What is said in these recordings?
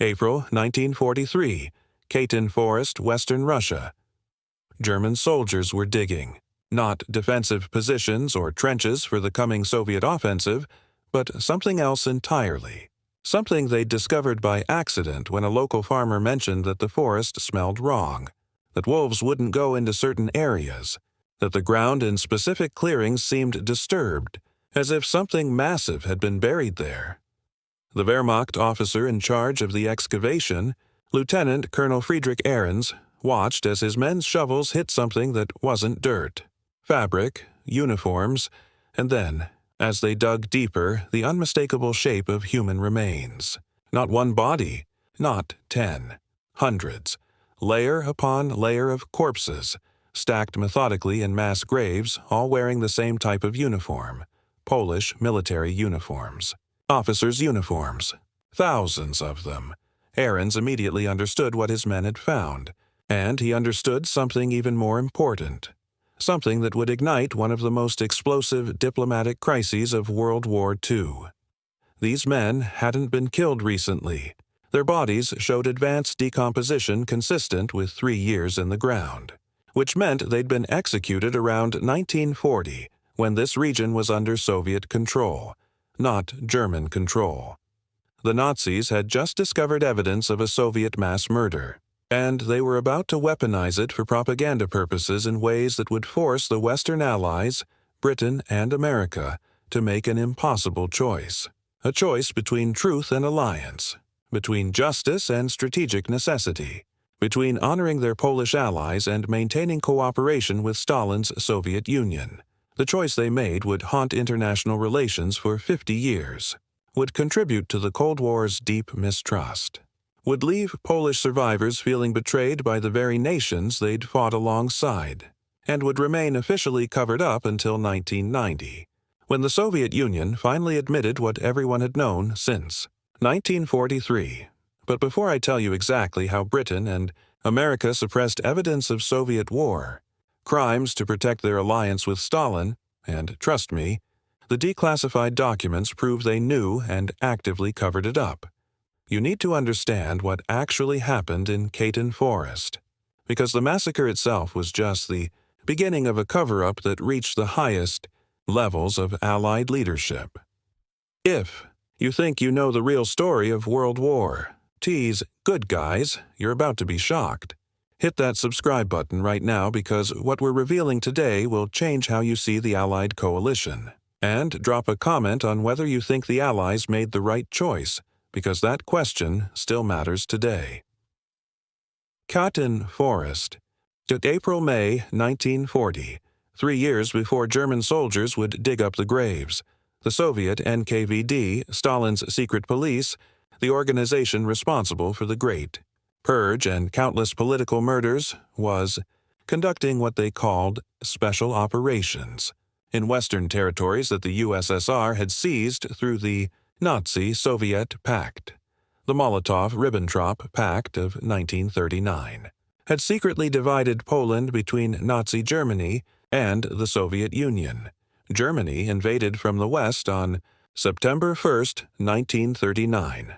April 1943, Katyn Forest, Western Russia. German soldiers were digging, not defensive positions or trenches for the coming Soviet offensive, but something else entirely. Something they'd discovered by accident when a local farmer mentioned that the forest smelled wrong, that wolves wouldn't go into certain areas, that the ground in specific clearings seemed disturbed, as if something massive had been buried there. The Wehrmacht officer in charge of the excavation, Lieutenant Colonel Friedrich Ahrens, watched as his men's shovels hit something that wasn't dirt, fabric, uniforms, and then, as they dug deeper, the unmistakable shape of human remains. Not one body, not 10, hundreds, layer upon layer of corpses, stacked methodically in mass graves, all wearing the same type of uniform, Polish military uniforms. Officers' uniforms, thousands of them. Ahrens immediately understood what his men had found, and he understood something even more important, something that would ignite one of the most explosive diplomatic crises of World War II. These men hadn't been killed recently. Their bodies showed advanced decomposition consistent with 3 years in the ground, which meant they'd been executed around 1940, when this region was under Soviet control, not German control. The Nazis had just discovered evidence of a Soviet mass murder, and they were about to weaponize it for propaganda purposes in ways that would force the Western Allies, Britain and America, to make an impossible choice. A choice between truth and alliance, between justice and strategic necessity, between honoring their Polish allies and maintaining cooperation with Stalin's Soviet Union. The choice they made would haunt international relations for 50 years, would contribute to the Cold War's deep mistrust, would leave Polish survivors feeling betrayed by the very nations they'd fought alongside, and would remain officially covered up until 1990, when the Soviet Union finally admitted what everyone had known since 1943. But before I tell you exactly how Britain and America suppressed evidence of Soviet war, crimes to protect their alliance with Stalin, and trust me, the declassified documents prove they knew and actively covered it up. You need to understand what actually happened in Katyn Forest, because the massacre itself was just the beginning of a cover-up that reached the highest levels of Allied leadership. If you think you know the real story of World War II's good guys, you're about to be shocked. Hit that subscribe button right now because what we're revealing today will change how you see the Allied coalition. And drop a comment on whether you think the Allies made the right choice, because that question still matters today. Katyn Forest. April-May 1940, 3 years before German soldiers would dig up the graves. The Soviet NKVD, Stalin's secret police, the organization responsible for the Great Purge and countless political murders, was conducting what they called special operations in Western territories that the USSR had seized through the Nazi-Soviet Pact. The Molotov-Ribbentrop Pact of 1939 had secretly divided Poland between Nazi Germany and the Soviet Union. Germany invaded from the west on September 1, 1939.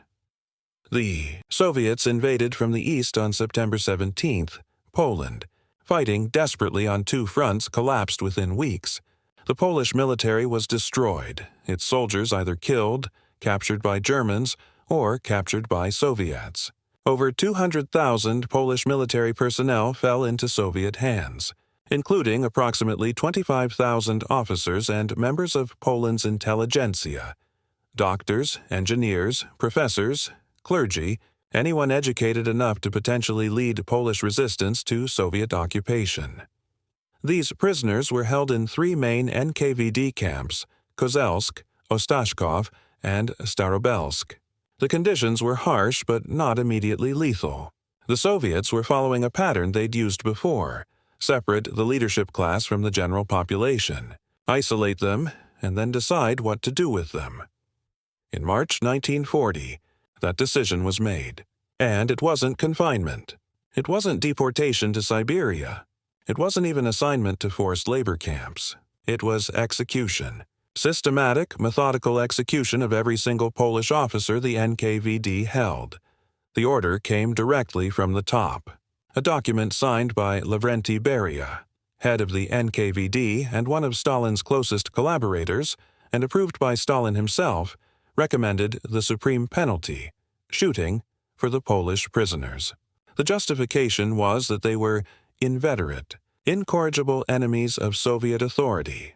The Soviets invaded from the east on September 17. Poland, fighting desperately on 2 fronts, collapsed within weeks. The Polish military was destroyed, its soldiers either killed, captured by Germans, or captured by Soviets. Over 200,000 Polish military personnel fell into Soviet hands, including approximately 25,000 officers and members of Poland's intelligentsia, doctors, engineers, professors, clergy, anyone educated enough to potentially lead Polish resistance to Soviet occupation. These prisoners were held in 3 main NKVD camps, Kozelsk, Ostashkov, and Starobelsk. The conditions were harsh but not immediately lethal. The Soviets were following a pattern they'd used before: separate the leadership class from the general population, isolate them, and then decide what to do with them. In March 1940, that decision was made. And it wasn't confinement. It wasn't deportation to Siberia. It wasn't even assignment to forced labor camps. It was execution. Systematic, methodical execution of every single Polish officer the NKVD held. The order came directly from the top. A document signed by Lavrenti Beria, head of the NKVD and one of Stalin's closest collaborators, and approved by Stalin himself, recommended the supreme penalty, shooting, for the Polish prisoners. The justification was that they were inveterate, incorrigible enemies of Soviet authority.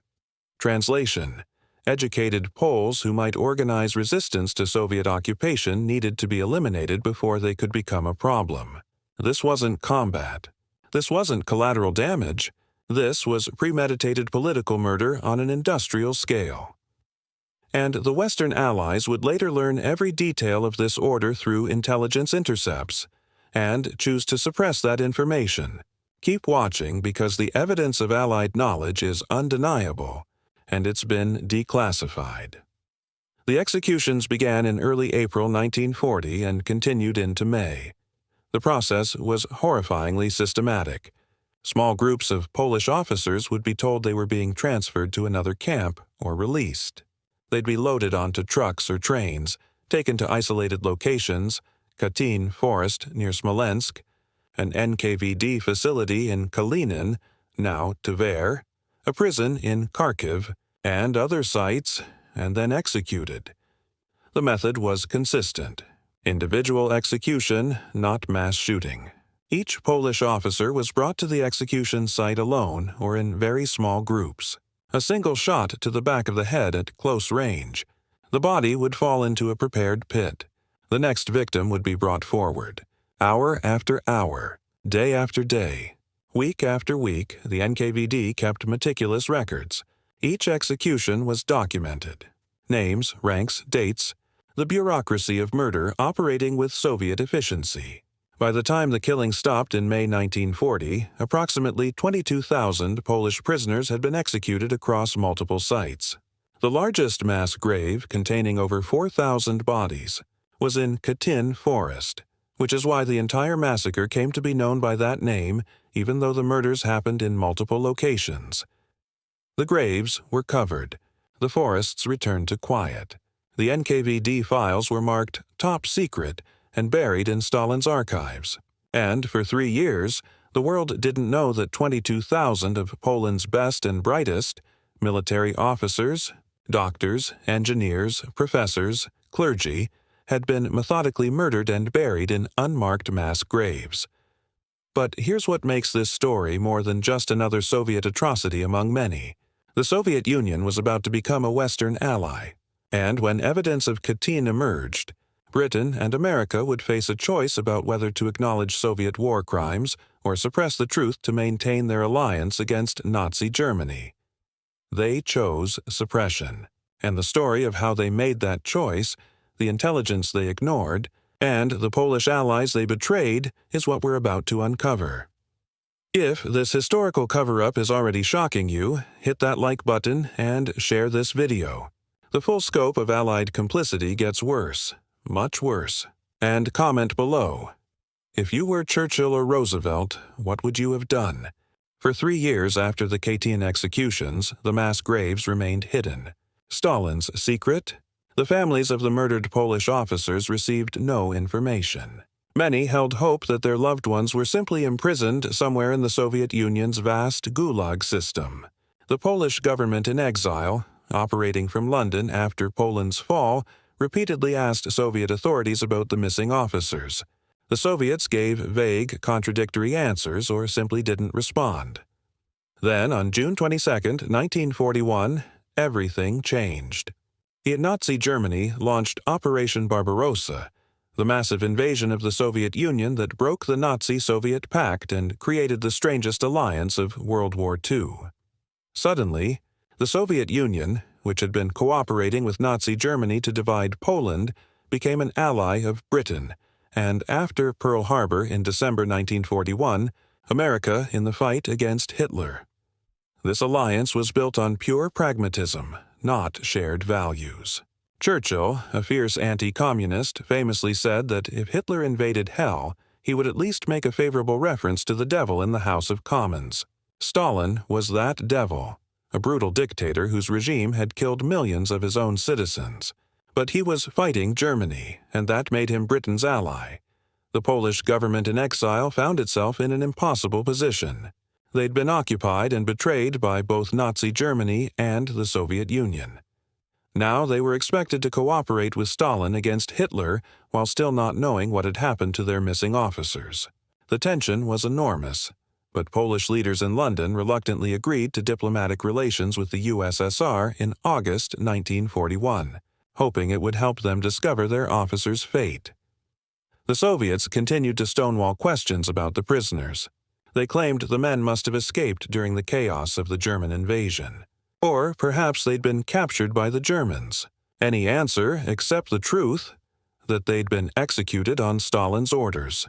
Translation: educated Poles who might organize resistance to Soviet occupation needed to be eliminated before they could become a problem. This wasn't combat. This wasn't collateral damage. This was premeditated political murder on an industrial scale. And the Western Allies would later learn every detail of this order through intelligence intercepts, and choose to suppress that information. Keep watching because the evidence of Allied knowledge is undeniable, and it's been declassified. The executions began in early April 1940 and continued into May. The process was horrifyingly systematic. Small groups of Polish officers would be told they were being transferred to another camp or released. They'd be loaded onto trucks or trains, taken to isolated locations, Katyn Forest near Smolensk, an NKVD facility in Kalinin, now Tver, a prison in Kharkiv, and other sites, and then executed. The method was consistent. Individual execution, not mass shooting. Each Polish officer was brought to the execution site alone or in very small groups. A single shot to the back of the head at close range. The body would fall into a prepared pit. The next victim would be brought forward. Hour after hour, day after day, week after week, the NKVD kept meticulous records. Each execution was documented. Names, ranks, dates, the bureaucracy of murder operating with Soviet efficiency. By the time the killing stopped in May 1940, approximately 22,000 Polish prisoners had been executed across multiple sites. The largest mass grave, containing over 4,000 bodies, was in Katyn Forest, which is why the entire massacre came to be known by that name, even though the murders happened in multiple locations. The graves were covered. The forests returned to quiet. The NKVD files were marked top secret and buried in Stalin's archives. And for 3 years, the world didn't know that 22,000 of Poland's best and brightest, military officers, doctors, engineers, professors, clergy, had been methodically murdered and buried in unmarked mass graves. But here's what makes this story more than just another Soviet atrocity among many. The Soviet Union was about to become a Western ally, and when evidence of Katyn emerged, Britain and America would face a choice about whether to acknowledge Soviet war crimes or suppress the truth to maintain their alliance against Nazi Germany. They chose suppression, and the story of how they made that choice, the intelligence they ignored, and the Polish allies they betrayed is what we're about to uncover. If this historical cover-up is already shocking you, hit that like button and share this video. The full scope of Allied complicity gets worse, much worse. And comment below. If you were Churchill or Roosevelt, what would you have done? For 3 years after the Katyn executions, the mass graves remained hidden. Stalin's secret? The families of the murdered Polish officers received no information. Many held hope that their loved ones were simply imprisoned somewhere in the Soviet Union's vast Gulag system. The Polish government in exile, operating from London after Poland's fall, repeatedly asked Soviet authorities about the missing officers. The Soviets gave vague, contradictory answers or simply didn't respond. Then, on June 22, 1941, everything changed. Nazi Germany launched Operation Barbarossa, the massive invasion of the Soviet Union that broke the Nazi-Soviet pact and created the strangest alliance of World War II. Suddenly, the Soviet Union, which had been cooperating with Nazi Germany to divide Poland, became an ally of Britain, and after Pearl Harbor in December 1941, America in the fight against Hitler. This alliance was built on pure pragmatism, not shared values. Churchill, a fierce anti-communist, famously said that if Hitler invaded hell, he would at least make a favorable reference to the devil in the House of Commons. Stalin was that devil, a brutal dictator whose regime had killed millions of his own citizens. But he was fighting Germany, and that made him Britain's ally. The Polish government in exile found itself in an impossible position. They'd been occupied and betrayed by both Nazi Germany and the Soviet Union. Now they were expected to cooperate with Stalin against Hitler while still not knowing what had happened to their missing officers. The tension was enormous, but Polish leaders in London reluctantly agreed to diplomatic relations with the USSR in August 1941, hoping it would help them discover their officers' fate. The Soviets continued to stonewall questions about the prisoners. They claimed the men must have escaped during the chaos of the German invasion. Or perhaps they'd been captured by the Germans. Any answer except the truth that they'd been executed on Stalin's orders.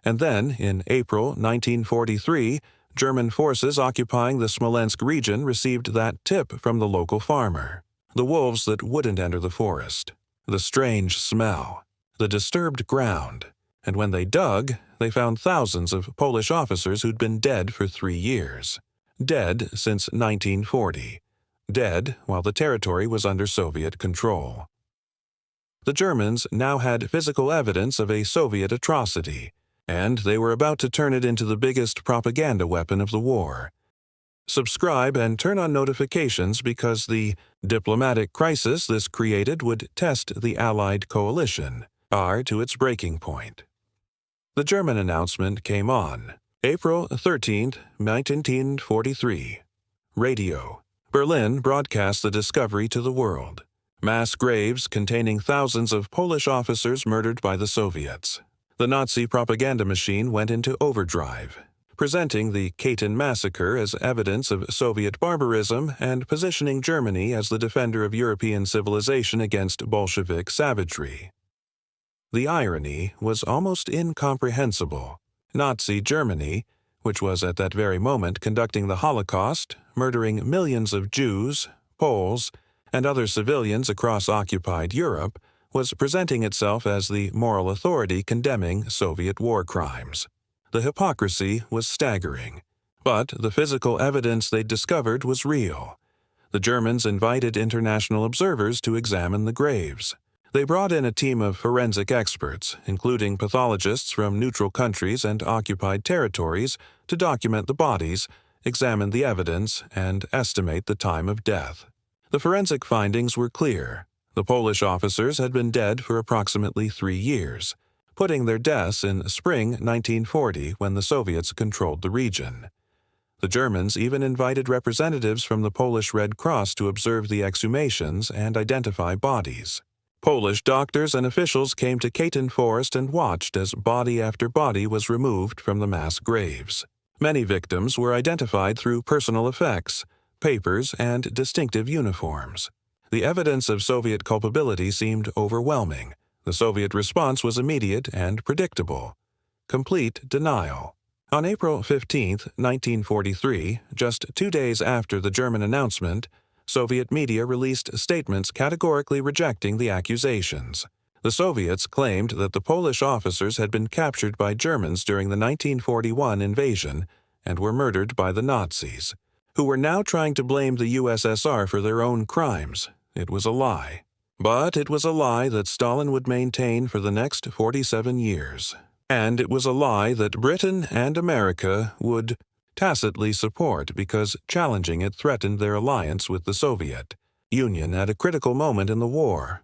And then, in April 1943, German forces occupying the Smolensk region received that tip from the local farmer. The wolves that wouldn't enter the forest. The strange smell. The disturbed ground. And when they dug, they found thousands of Polish officers who'd been dead for 3 years. Dead since 1940. Dead while the territory was under Soviet control. The Germans now had physical evidence of a Soviet atrocity, and they were about to turn it into the biggest propaganda weapon of the war. Subscribe and turn on notifications because the diplomatic crisis this created would test the Allied coalition, to its breaking point. The German announcement came on April 13, 1943. Radio. Berlin broadcast the discovery to the world. Mass graves containing thousands of Polish officers murdered by the Soviets. The Nazi propaganda machine went into overdrive, presenting the Katyn Massacre as evidence of Soviet barbarism and positioning Germany as the defender of European civilization against Bolshevik savagery. The irony was almost incomprehensible. Nazi Germany, which was at that very moment conducting the Holocaust, murdering millions of Jews, Poles, and other civilians across occupied Europe, was presenting itself as the moral authority condemning Soviet war crimes. The hypocrisy was staggering, but the physical evidence they'd discovered was real. The Germans invited international observers to examine the graves. They brought in a team of forensic experts, including pathologists from neutral countries and occupied territories, to document the bodies, examine the evidence, and estimate the time of death. The forensic findings were clear. The Polish officers had been dead for approximately 3 years, putting their deaths in spring 1940 when the Soviets controlled the region. The Germans even invited representatives from the Polish Red Cross to observe the exhumations and identify bodies. Polish doctors and officials came to Katyn Forest and watched as body after body was removed from the mass graves. Many victims were identified through personal effects, papers, and distinctive uniforms. The evidence of Soviet culpability seemed overwhelming. The Soviet response was immediate and predictable. Complete denial. On April 15, 1943, just 2 days after the German announcement, Soviet media released statements categorically rejecting the accusations. The Soviets claimed that the Polish officers had been captured by Germans during the 1941 invasion and were murdered by the Nazis, who were now trying to blame the USSR for their own crimes. It was a lie. But it was a lie that Stalin would maintain for the next 47 years. And it was a lie that Britain and America would tacitly support because challenging it threatened their alliance with the Soviet Union at a critical moment in the war.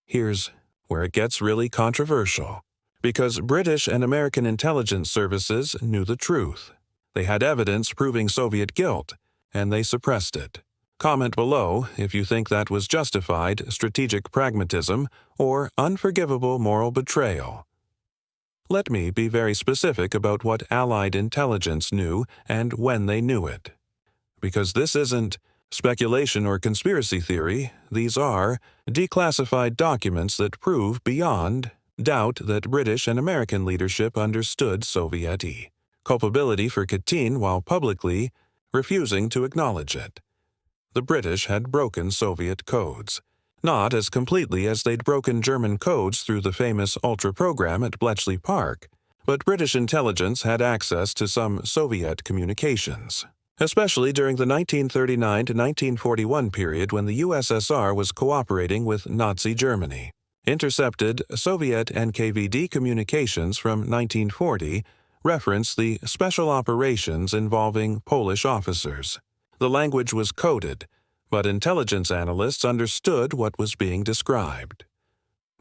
Here's where it gets really controversial. Because British and American intelligence services knew the truth. They had evidence proving Soviet guilt, and they suppressed it. Comment below if you think that was justified strategic pragmatism or unforgivable moral betrayal. Let me be very specific about what Allied intelligence knew and when they knew it. Because this isn't speculation or conspiracy theory, these are declassified documents that prove beyond doubt that British and American leadership understood Soviet culpability for Katyn while publicly refusing to acknowledge it. The British had broken Soviet codes. Not as completely as they'd broken German codes through the famous Ultra program at Bletchley Park, but British intelligence had access to some Soviet communications, especially during the 1939 to 1941 period when the USSR was cooperating with Nazi Germany. Intercepted Soviet NKVD communications from 1940 reference the special operations involving Polish officers. The language was coded, but intelligence analysts understood what was being described.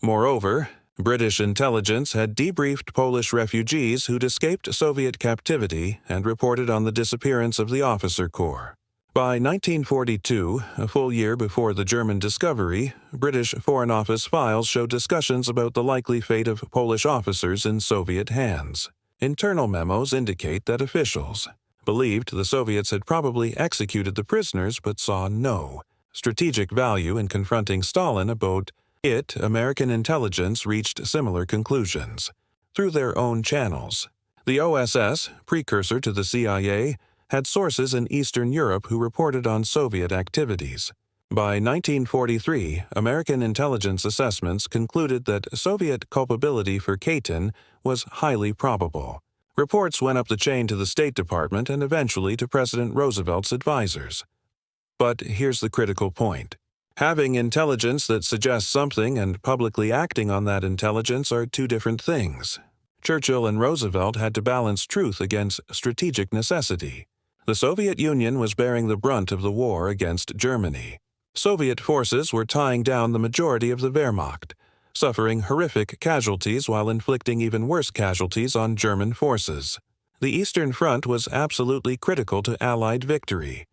Moreover, British intelligence had debriefed Polish refugees who'd escaped Soviet captivity and reported on the disappearance of the officer corps. By 1942, a full year before the German discovery, British Foreign Office files show discussions about the likely fate of Polish officers in Soviet hands. Internal memos indicate that officials believed the Soviets had probably executed the prisoners but saw no strategic value in confronting Stalin about it. American intelligence reached similar conclusions. Through their own channels, the OSS, precursor to the CIA, had sources in Eastern Europe who reported on Soviet activities. By 1943, American intelligence assessments concluded that Soviet culpability for Katyn was highly probable. Reports went up the chain to the State Department and eventually to President Roosevelt's advisors. But here's the critical point. Having intelligence that suggests something and publicly acting on that intelligence are two different things. Churchill and Roosevelt had to balance truth against strategic necessity. The Soviet Union was bearing the brunt of the war against Germany. Soviet forces were tying down the majority of the Wehrmacht, suffering horrific casualties while inflicting even worse casualties on German forces. The Eastern Front was absolutely critical to Allied victory.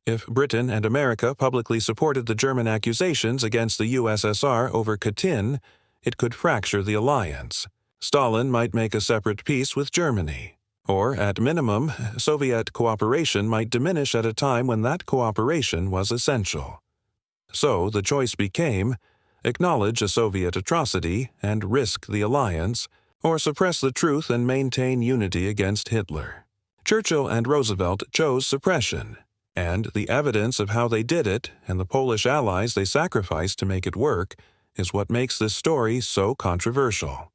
If Britain and America publicly supported the German accusations against the USSR over Katyn, it could fracture the alliance. Stalin might make a separate peace with Germany. Or, at minimum, Soviet cooperation might diminish at a time when that cooperation was essential. So the choice became, acknowledge a Soviet atrocity and risk the alliance, or suppress the truth and maintain unity against Hitler. Churchill and Roosevelt chose suppression, and the evidence of how they did it and the Polish allies they sacrificed to make it work is what makes this story so controversial.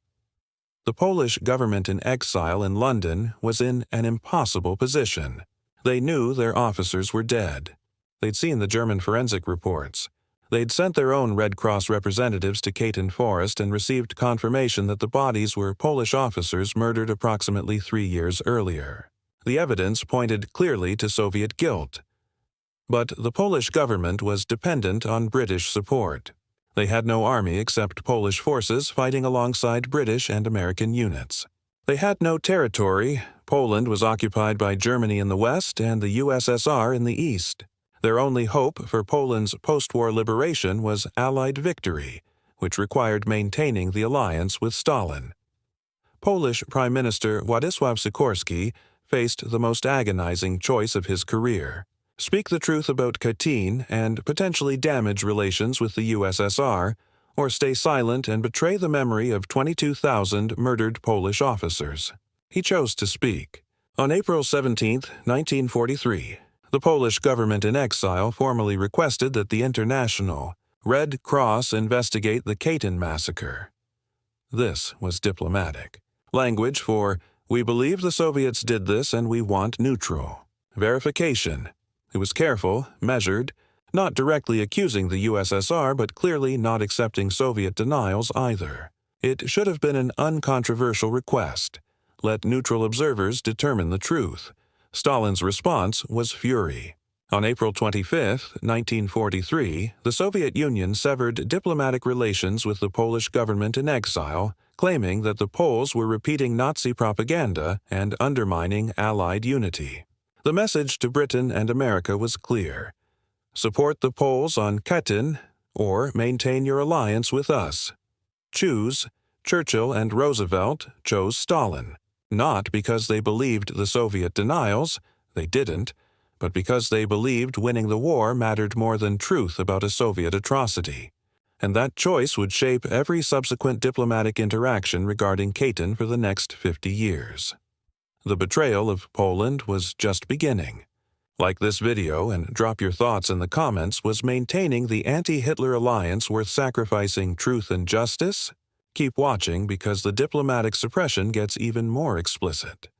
The Polish government in exile in London was in an impossible position. They knew their officers were dead. They'd seen the German forensic reports. They'd sent their own Red Cross representatives to Katyn Forest and received confirmation that the bodies were Polish officers murdered approximately 3 years earlier. The evidence pointed clearly to Soviet guilt. But the Polish government was dependent on British support. They had no army except Polish forces fighting alongside British and American units. They had no territory. Poland was occupied by Germany in the west and the USSR in the east. Their only hope for Poland's post-war liberation was Allied victory, which required maintaining the alliance with Stalin. Polish Prime Minister Władysław Sikorski faced the most agonizing choice of his career. Speak the truth about Katyn and potentially damage relations with the USSR, or stay silent and betray the memory of 22,000 murdered Polish officers. He chose to speak. On April 17, 1943, the Polish government in exile formally requested that the International Red Cross investigate the Katyn Massacre. This was diplomatic. Language for, "We believe the Soviets did this and we want neutral." Verification. It was careful, measured, not directly accusing the USSR but clearly not accepting Soviet denials either. It should have been an uncontroversial request. Let neutral observers determine the truth. Stalin's response was fury. On April 25, 1943, the Soviet Union severed diplomatic relations with the Polish government in exile, claiming that the Poles were repeating Nazi propaganda and undermining Allied unity. The message to Britain and America was clear. Support the Poles on Katyn, or maintain your alliance with us. Choose. Churchill and Roosevelt chose Stalin, not because they believed the Soviet denials, they didn't, but because they believed winning the war mattered more than truth about a Soviet atrocity. And that choice would shape every subsequent diplomatic interaction regarding Katyn for the next 50 years. The betrayal of Poland was just beginning. Like this video and drop your thoughts in the comments, was maintaining the anti-Hitler alliance worth sacrificing truth and justice? Keep watching because the diplomatic suppression gets even more explicit.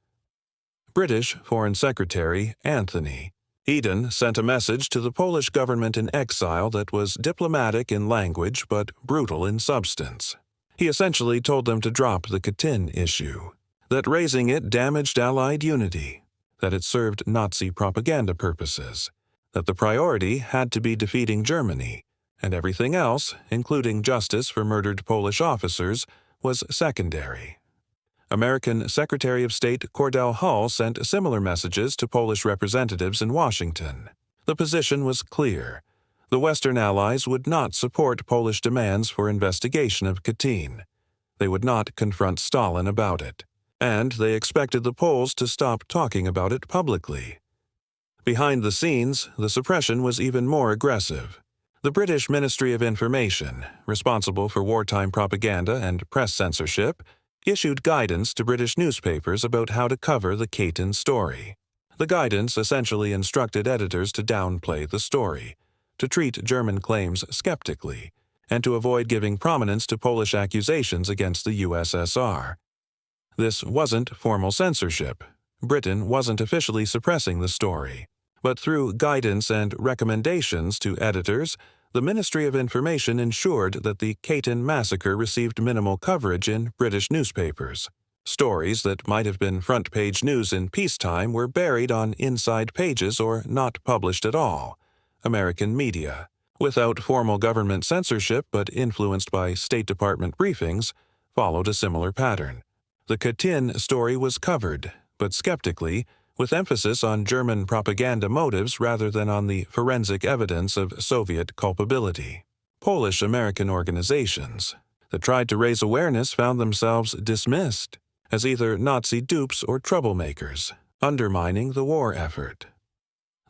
British Foreign Secretary Anthony Eden sent a message to the Polish government in exile that was diplomatic in language but brutal in substance. He essentially told them to drop the Katyn issue, that raising it damaged Allied unity, that it served Nazi propaganda purposes, that the priority had to be defeating Germany, and everything else, including justice for murdered Polish officers, was secondary. American Secretary of State Cordell Hull sent similar messages to Polish representatives in Washington. The position was clear. The Western Allies would not support Polish demands for investigation of Katyn. They would not confront Stalin about it, and they expected the Poles to stop talking about it publicly. Behind the scenes, the suppression was even more aggressive. The British Ministry of Information, responsible for wartime propaganda and press censorship, issued guidance to British newspapers about how to cover the Katyn story. The guidance essentially instructed editors to downplay the story, to treat German claims skeptically, and to avoid giving prominence to Polish accusations against the USSR. This wasn't formal censorship. Britain wasn't officially suppressing the story. But through guidance and recommendations to editors, the Ministry of Information ensured that the Katyn Massacre received minimal coverage in British newspapers. Stories that might have been front-page news in peacetime were buried on inside pages or not published at all. American media, without formal government censorship but influenced by State Department briefings, followed a similar pattern. The Katyn story was covered, but skeptically, with emphasis on German propaganda motives rather than on the forensic evidence of Soviet culpability. Polish-American organizations that tried to raise awareness found themselves dismissed as either Nazi dupes or troublemakers, undermining the war effort.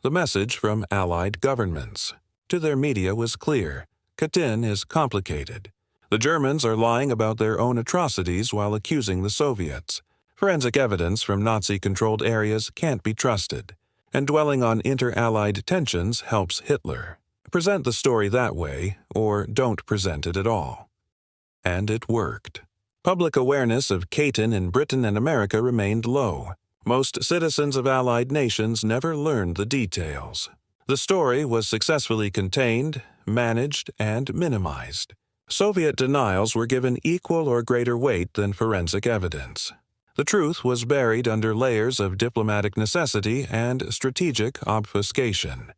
The message from Allied governments to their media was clear: Katyn is complicated. The Germans are lying about their own atrocities while accusing the Soviets. Forensic evidence from Nazi-controlled areas can't be trusted, and dwelling on inter-Allied tensions helps Hitler. Present the story that way, or don't present it at all. And it worked. Public awareness of Katyn in Britain and America remained low. Most citizens of Allied nations never learned the details. The story was successfully contained, managed, and minimized. Soviet denials were given equal or greater weight than forensic evidence. The truth was buried under layers of diplomatic necessity and strategic obfuscation.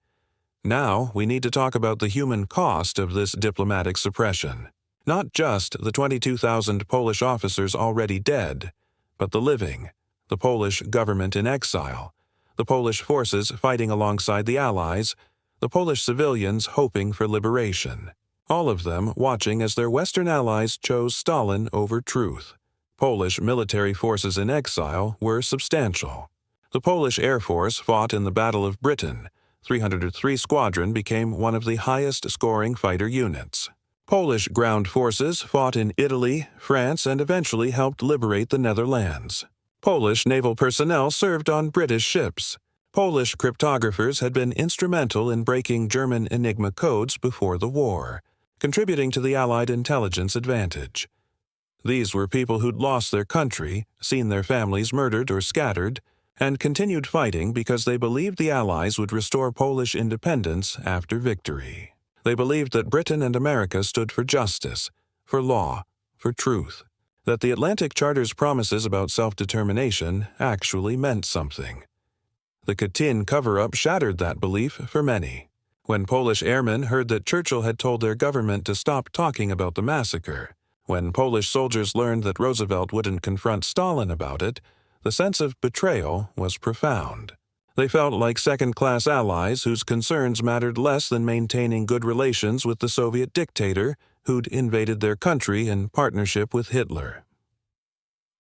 Now we need to talk about the human cost of this diplomatic suppression. Not just the 22,000 Polish officers already dead, but the living, the Polish government in exile, the Polish forces fighting alongside the Allies, the Polish civilians hoping for liberation. All of them watching as their Western allies chose Stalin over truth. Polish military forces in exile were substantial. The Polish Air Force fought in the Battle of Britain. 303 Squadron became one of the highest-scoring fighter units. Polish ground forces fought in Italy, France, and eventually helped liberate the Netherlands. Polish naval personnel served on British ships. Polish cryptographers had been instrumental in breaking German Enigma codes before the war, contributing to the Allied intelligence advantage. These were people who'd lost their country, seen their families murdered or scattered, and continued fighting because they believed the Allies would restore Polish independence after victory. They believed that Britain and America stood for justice, for law, for truth, that the Atlantic Charter's promises about self-determination actually meant something. The Katyn cover-up shattered that belief for many. When Polish airmen heard that Churchill had told their government to stop talking about the massacre, when Polish soldiers learned that Roosevelt wouldn't confront Stalin about it, the sense of betrayal was profound. They felt like second-class allies whose concerns mattered less than maintaining good relations with the Soviet dictator who'd invaded their country in partnership with Hitler.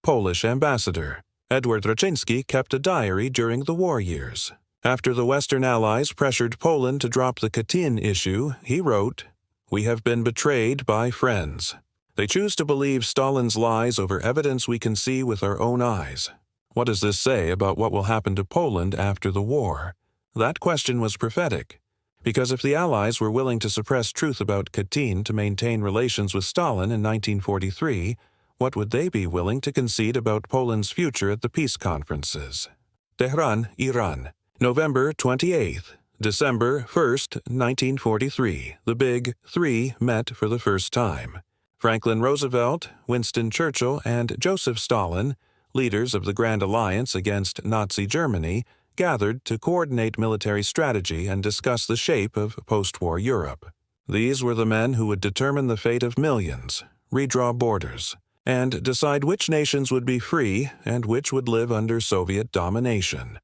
Polish ambassador Edward Raczynski kept a diary during the war years. After the Western Allies pressured Poland to drop the Katyn issue, he wrote, "We have been betrayed by friends. They choose to believe Stalin's lies over evidence we can see with our own eyes. What does this say about what will happen to Poland after the war?" That question was prophetic, because if the Allies were willing to suppress truth about Katyn to maintain relations with Stalin in 1943, what would they be willing to concede about Poland's future at the peace conferences? Tehran, Iran. November 28th, December 1st, 1943, the Big Three met for the first time. Franklin Roosevelt, Winston Churchill, and Joseph Stalin, leaders of the Grand Alliance against Nazi Germany, gathered to coordinate military strategy and discuss the shape of post-war Europe. These were the men who would determine the fate of millions, redraw borders, and decide which nations would be free and which would live under Soviet domination.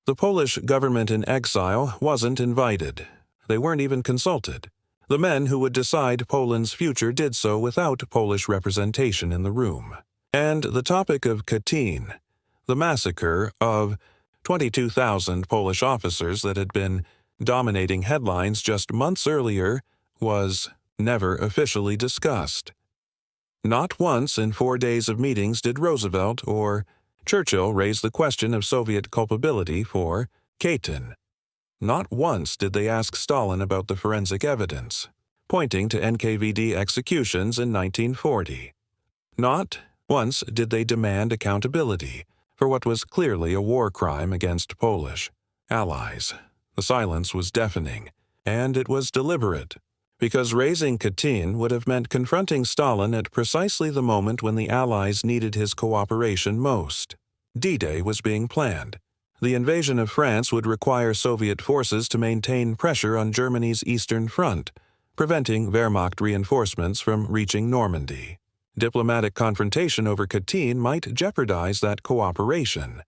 The Polish government in exile wasn't invited. They weren't even consulted. The men who would decide Poland's future did so without Polish representation in the room. And the topic of Katyn, the massacre of 22,000 Polish officers that had been dominating headlines just months earlier, was never officially discussed. Not once in 4 days of meetings did Roosevelt or Churchill raised the question of Soviet culpability for Katyn. Not once did they ask Stalin about the forensic evidence, pointing to NKVD executions in 1940. Not once did they demand accountability for what was clearly a war crime against Polish allies. The silence was deafening, and it was deliberate, because raising Katyn would have meant confronting Stalin at precisely the moment when the Allies needed his cooperation most. D-Day was being planned. The invasion of France would require Soviet forces to maintain pressure on Germany's eastern front, preventing Wehrmacht reinforcements from reaching Normandy. Diplomatic confrontation over Katyn might jeopardize that cooperation.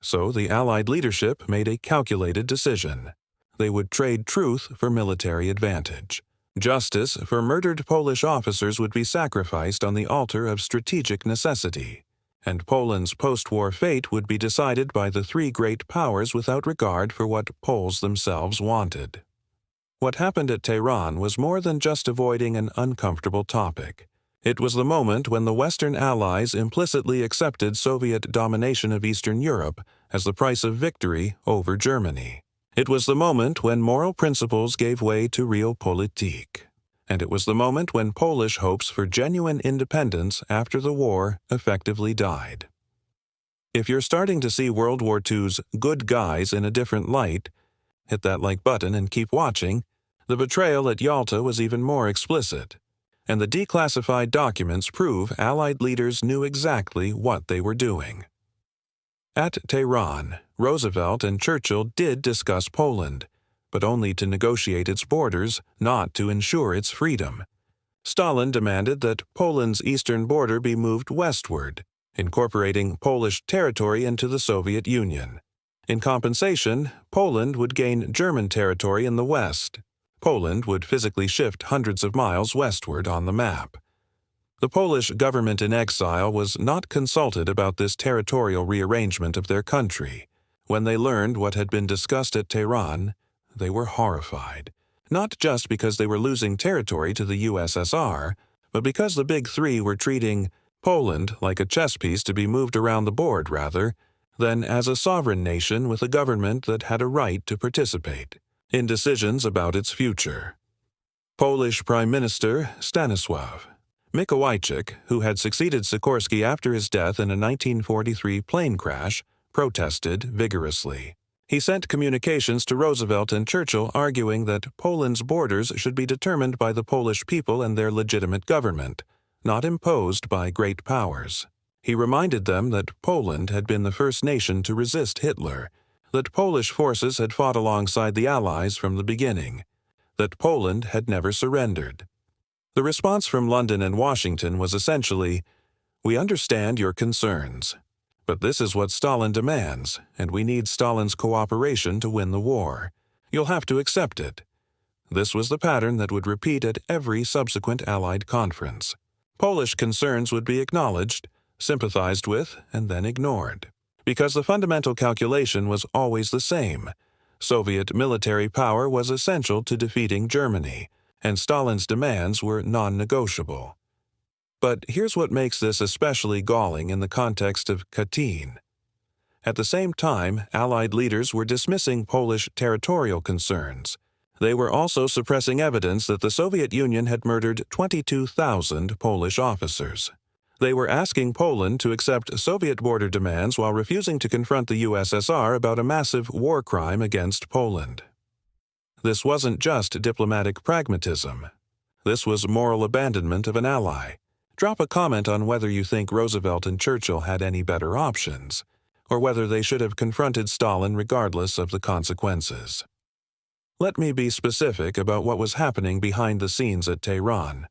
So the Allied leadership made a calculated decision. They would trade truth for military advantage. Justice for murdered Polish officers would be sacrificed on the altar of strategic necessity, and Poland's post-war fate would be decided by the three great powers without regard for what Poles themselves wanted. What happened at Tehran was more than just avoiding an uncomfortable topic. It was the moment when the Western Allies implicitly accepted Soviet domination of Eastern Europe as the price of victory over Germany. It was the moment when moral principles gave way to realpolitik. And it was the moment when Polish hopes for genuine independence after the war effectively died. If you're starting to see World War II's good guys in a different light, hit that like button and keep watching. The betrayal at Yalta was even more explicit, and the declassified documents prove Allied leaders knew exactly what they were doing. At Tehran, Roosevelt and Churchill did discuss Poland, but only to negotiate its borders, not to ensure its freedom. Stalin demanded that Poland's eastern border be moved westward, incorporating Polish territory into the Soviet Union. In compensation, Poland would gain German territory in the west. Poland would physically shift hundreds of miles westward on the map. The Polish government in exile was not consulted about this territorial rearrangement of their country. When they learned what had been discussed at Tehran, they were horrified, not just because they were losing territory to the USSR, but because the Big Three were treating Poland like a chess piece to be moved around the board rather than as a sovereign nation with a government that had a right to participate in decisions about its future. Polish Prime Minister Stanisław Mikołajczyk, who had succeeded Sikorsky after his death in a 1943 plane crash, protested vigorously. He sent communications to Roosevelt and Churchill arguing that Poland's borders should be determined by the Polish people and their legitimate government, not imposed by great powers. He reminded them that Poland had been the first nation to resist Hitler, that Polish forces had fought alongside the Allies from the beginning, that Poland had never surrendered. The response from London and Washington was essentially, "We understand your concerns, but this is what Stalin demands, and we need Stalin's cooperation to win the war. You'll have to accept it." This was the pattern that would repeat at every subsequent Allied conference. Polish concerns would be acknowledged, sympathized with, and then ignored, because the fundamental calculation was always the same. Soviet military power was essential to defeating Germany, and Stalin's demands were non-negotiable. But here's what makes this especially galling in the context of Katyn. At the same time, Allied leaders were dismissing Polish territorial concerns. They were also suppressing evidence that the Soviet Union had murdered 22,000 Polish officers. They were asking Poland to accept Soviet border demands while refusing to confront the USSR about a massive war crime against Poland. This wasn't just diplomatic pragmatism. This was moral abandonment of an ally. Drop a comment on whether you think Roosevelt and Churchill had any better options, or whether they should have confronted Stalin regardless of the consequences. Let me be specific about what was happening behind the scenes at Tehran.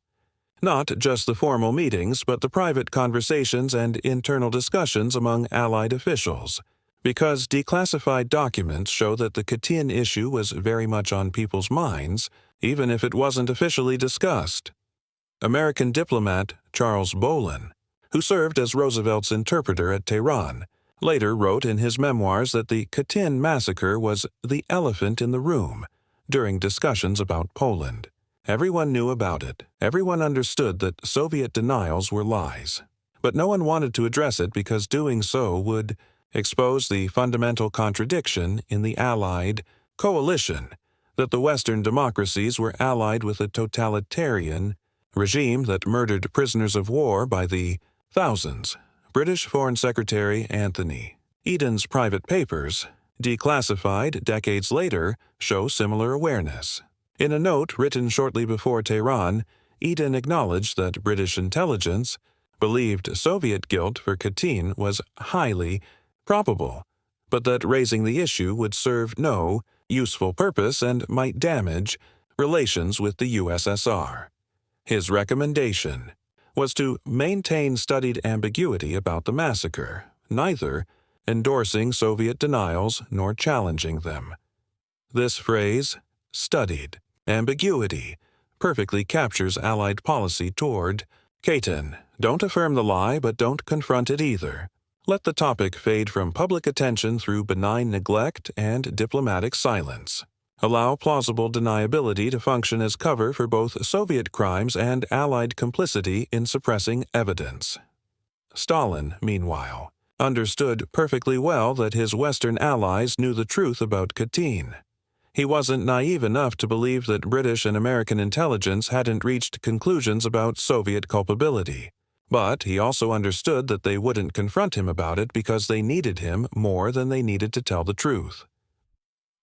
Not just the formal meetings, but the private conversations and internal discussions among Allied officials, because declassified documents show that the Katyn issue was very much on people's minds, even if it wasn't officially discussed. American diplomat Charles Bolin, who served as Roosevelt's interpreter at Tehran, later wrote in his memoirs that the Katyn Massacre was the elephant in the room during discussions about Poland. Everyone knew about it. Everyone understood that Soviet denials were lies. But no one wanted to address it because doing so would expose the fundamental contradiction in the Allied coalition that the Western democracies were allied with a totalitarian regime that murdered prisoners of war by the thousands. British Foreign Secretary Anthony Eden's private papers, declassified decades later, show similar awareness. In a note written shortly before Tehran, Eden acknowledged that British intelligence believed Soviet guilt for Katyn was highly probable, but that raising the issue would serve no useful purpose and might damage relations with the USSR. His recommendation was to maintain studied ambiguity about the massacre, neither endorsing Soviet denials nor challenging them. This phrase, studied ambiguity, perfectly captures Allied policy toward Katyn. Don't affirm the lie, but don't confront it either. Let the topic fade from public attention through benign neglect and diplomatic silence. Allow plausible deniability to function as cover for both Soviet crimes and Allied complicity in suppressing evidence. Stalin, meanwhile, understood perfectly well that his Western allies knew the truth about Katyn. He wasn't naive enough to believe that British and American intelligence hadn't reached conclusions about Soviet culpability. But he also understood that they wouldn't confront him about it because they needed him more than they needed to tell the truth.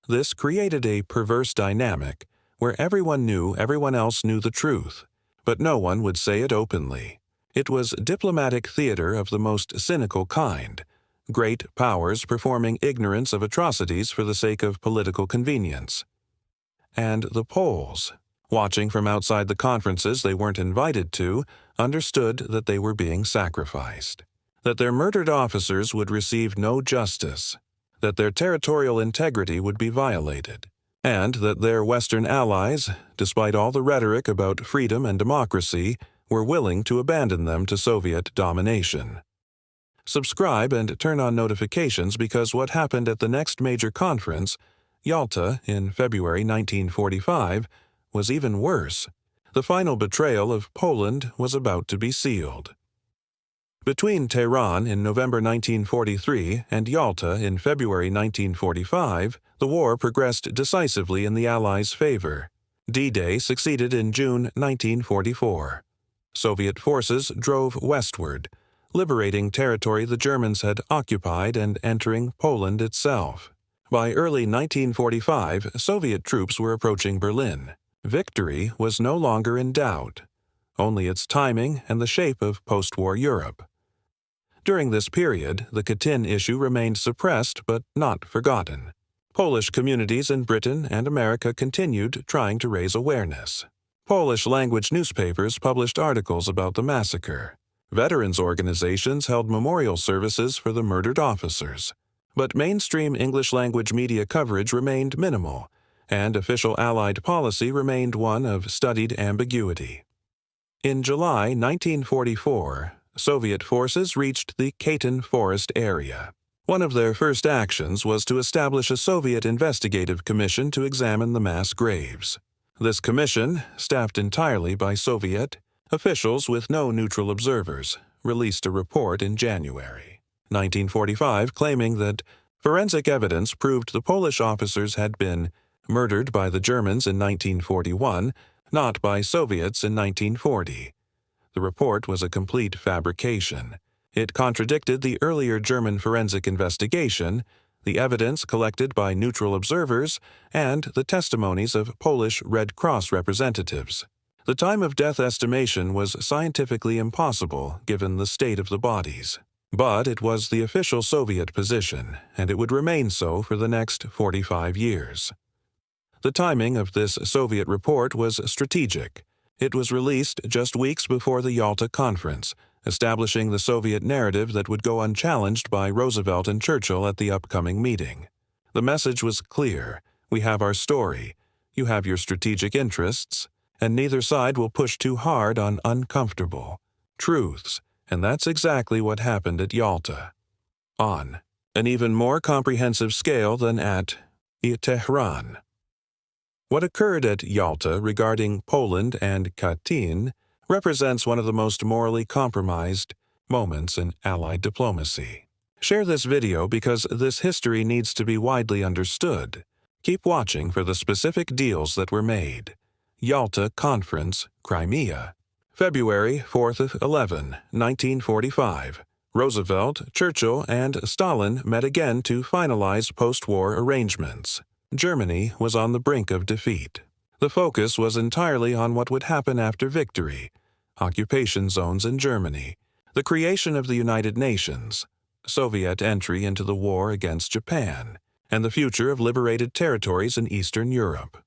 This created a perverse dynamic where everyone knew everyone else knew the truth, but no one would say it openly. It was diplomatic theater of the most cynical kind, great powers performing ignorance of atrocities for the sake of political convenience. And the Poles, watching from outside the conferences they weren't invited to, understood that they were being sacrificed, that their murdered officers would receive no justice, that their territorial integrity would be violated, and that their Western allies, despite all the rhetoric about freedom and democracy, were willing to abandon them to Soviet domination. Subscribe and turn on notifications because what happened at the next major conference, Yalta, in February 1945, was even worse. The final betrayal of Poland was about to be sealed. Between Tehran in November 1943 and Yalta in February 1945, the war progressed decisively in the Allies' favor. D-Day succeeded in June 1944. Soviet forces drove westward, liberating territory the Germans had occupied and entering Poland itself. By early 1945, Soviet troops were approaching Berlin. Victory was no longer in doubt, only its timing and the shape of post-war Europe. During this period, the Katyn issue remained suppressed but not forgotten. Polish communities in Britain and America continued trying to raise awareness. Polish-language newspapers published articles about the massacre. Veterans organizations held memorial services for the murdered officers. But mainstream English-language media coverage remained minimal, and official Allied policy remained one of studied ambiguity. In July 1944, Soviet forces reached the Katyn Forest area. One of their first actions was to establish a Soviet investigative commission to examine the mass graves. This commission, staffed entirely by Soviet officials with no neutral observers, released a report in January 1945 claiming that forensic evidence proved the Polish officers had been murdered by the Germans in 1941, not by Soviets in 1940. The report was a complete fabrication. It contradicted the earlier German forensic investigation, the evidence collected by neutral observers, and the testimonies of Polish Red Cross representatives. The time of death estimation was scientifically impossible given the state of the bodies. But it was the official Soviet position, and it would remain so for the next 45 years. The timing of this Soviet report was strategic. It was released just weeks before the Yalta Conference, establishing the Soviet narrative that would go unchallenged by Roosevelt and Churchill at the upcoming meeting. The message was clear: we have our story, you have your strategic interests, and neither side will push too hard on uncomfortable truths. And that's exactly what happened at Yalta. On an even more comprehensive scale than at Tehran. What occurred at Yalta regarding Poland and Katyn represents one of the most morally compromised moments in Allied diplomacy. Share this video because this history needs to be widely understood. Keep watching for the specific deals that were made. Yalta Conference, Crimea. February 4–11, 1945. Roosevelt, Churchill, and Stalin met again to finalize post-war arrangements. Germany was on the brink of defeat. The focus was entirely on what would happen after victory: occupation zones in Germany, the creation of the United Nations, Soviet entry into the war against Japan, and the future of liberated territories in Eastern Europe.